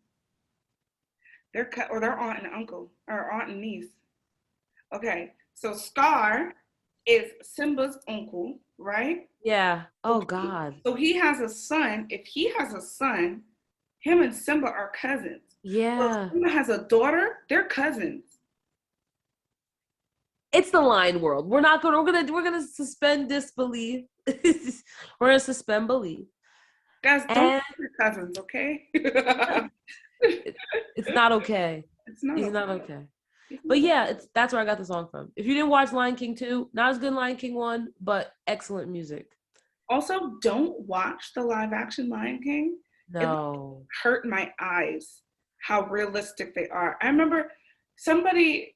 Or they're aunt and uncle, or aunt and niece. Okay. So Scar is Simba's uncle, right? Yeah. Oh Okay. God. So he has a son. If he has a son, him and Simba are cousins. So if Yeah. Simba has a daughter, they're cousins. It's the Lion world. We're gonna suspend disbelief. We're gonna suspend belief. Guys, don't And be cousins, okay? it's not okay. It's not He's okay. not okay. But yeah, that's where I got the song from. If you didn't watch Lion King 2, not as good Lion King 1, but excellent music. Also, don't watch the live action Lion King. No. It hurt my eyes how realistic they are. I remember somebody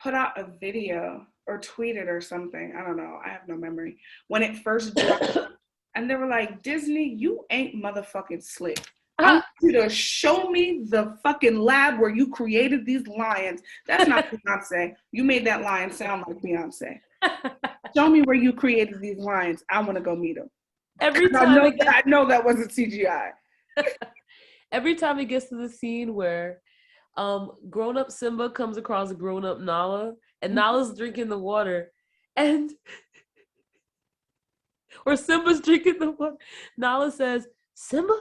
put out a video or tweeted or something. I don't know. I have no memory. When it first dropped, and they were like, Disney, you ain't motherfucking slick. I want you to show me the fucking lab where you created these lions. That's not Beyonce. You made that lion sound like Beyonce. Show me where you created these lions. I want to go meet them. Every time I know that wasn't CGI. Every time it gets to the scene where grown-up Simba comes across grown-up Nala, and Nala's drinking the water, and or Simba's drinking the water, Nala says, Simba,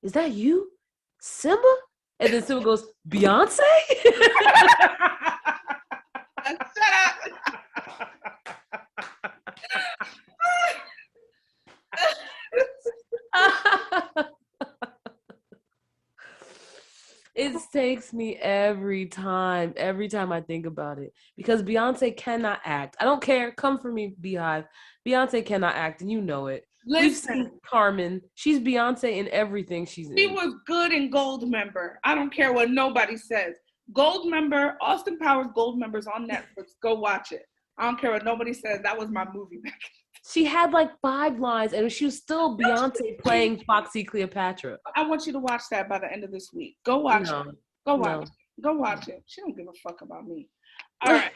is that you? Simba? And then Simba goes, Beyonce? Shut up. It takes me every time I think about it, because Beyonce cannot act. I don't care. Come for me, Beehive. Beyonce cannot act, and you know it. Listen, we've seen Carmen. She's Beyonce in everything she's in. She was good in Goldmember. I don't care what nobody says. Goldmember, Austin Powers Goldmember's on Netflix. Go watch it. I don't care what nobody says. That was my movie back. She had like 5 lines, and she was still Beyonce playing Foxy Cleopatra. I want you to watch that by the end of this week. Go watch it. Go watch it. Go watch it. She don't give a fuck about me. All right.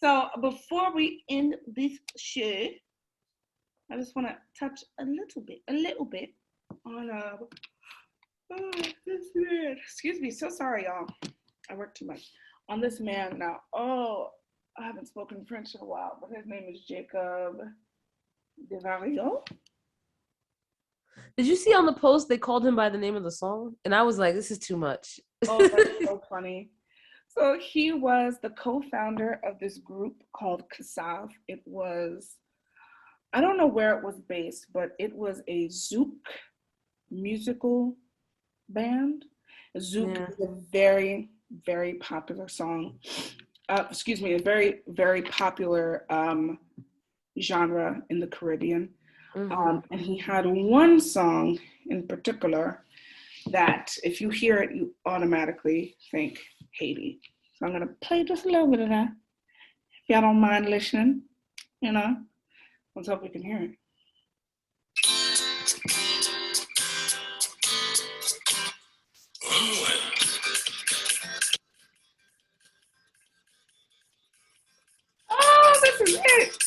So before we end this show, I just want to touch a little bit on this man. Excuse me. So sorry, y'all. I work too much. On this man now. Oh, I haven't spoken French in a while, but his name is Jacob Devario. Did you see on the post they called him by the name of the song? And I was like, this is too much. Oh, that's so funny. So he was the co-founder of this group called Kassav. It was, I don't know where it was based, but it was a Zouk musical band. Zouk is a very, very popular song. A very, very popular genre in the Caribbean. And he had one song in particular that if you hear it, you automatically think Haiti. So I'm going to play just a little bit of that. If y'all don't mind listening, let's hope we can hear it. Oh, this is it.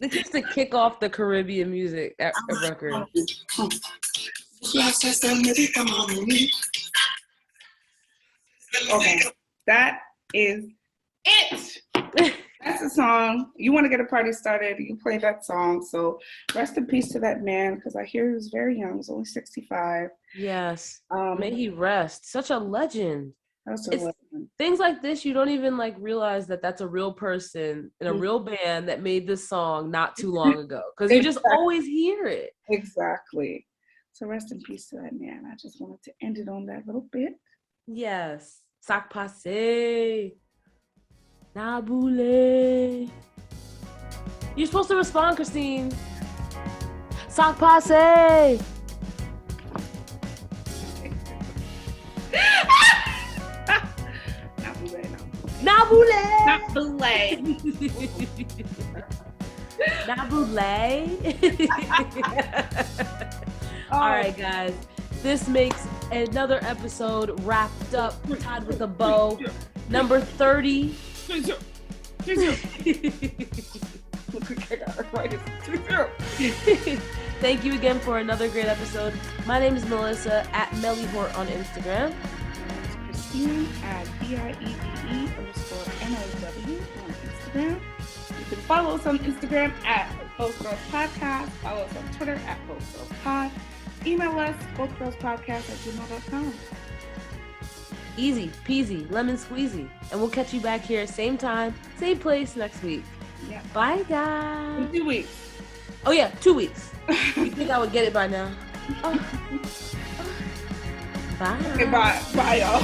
This is to kick off the Caribbean music record. Okay, that is it. That's the song. You want to get a party started, you play that song. So rest in peace to that man, because I hear he was very young. He was only 65. Yes. May he rest. Such a legend. Things like this, you don't even like realize that that's a real person in a real band that made this song not too long ago, because you just always hear it. Exactly. So rest in peace to that man. I just wanted to end it on that little bit. Yes. Sac passe. Naboule. You're supposed to respond, Christine. Sac passe. Naboule. All right, guys. This makes another episode wrapped up, tied with a bow. Number 30. Thank you again for another great episode. My name is Melissa at Mellyhort on Instagram. Christine at BIEDE_NOW on Instagram. You can follow us on Instagram at Both Girls Podcast. Follow us on Twitter at Both Girls Pod. Email us, bothgirlspodcast@gmail.com. Easy peasy, lemon squeezy. And we'll catch you back here, same time, same place next week. Yeah. Bye, guys. In 2 weeks. Oh, yeah, 2 weeks. You think I would get it by now? Oh. Bye. Okay, bye. Bye, y'all.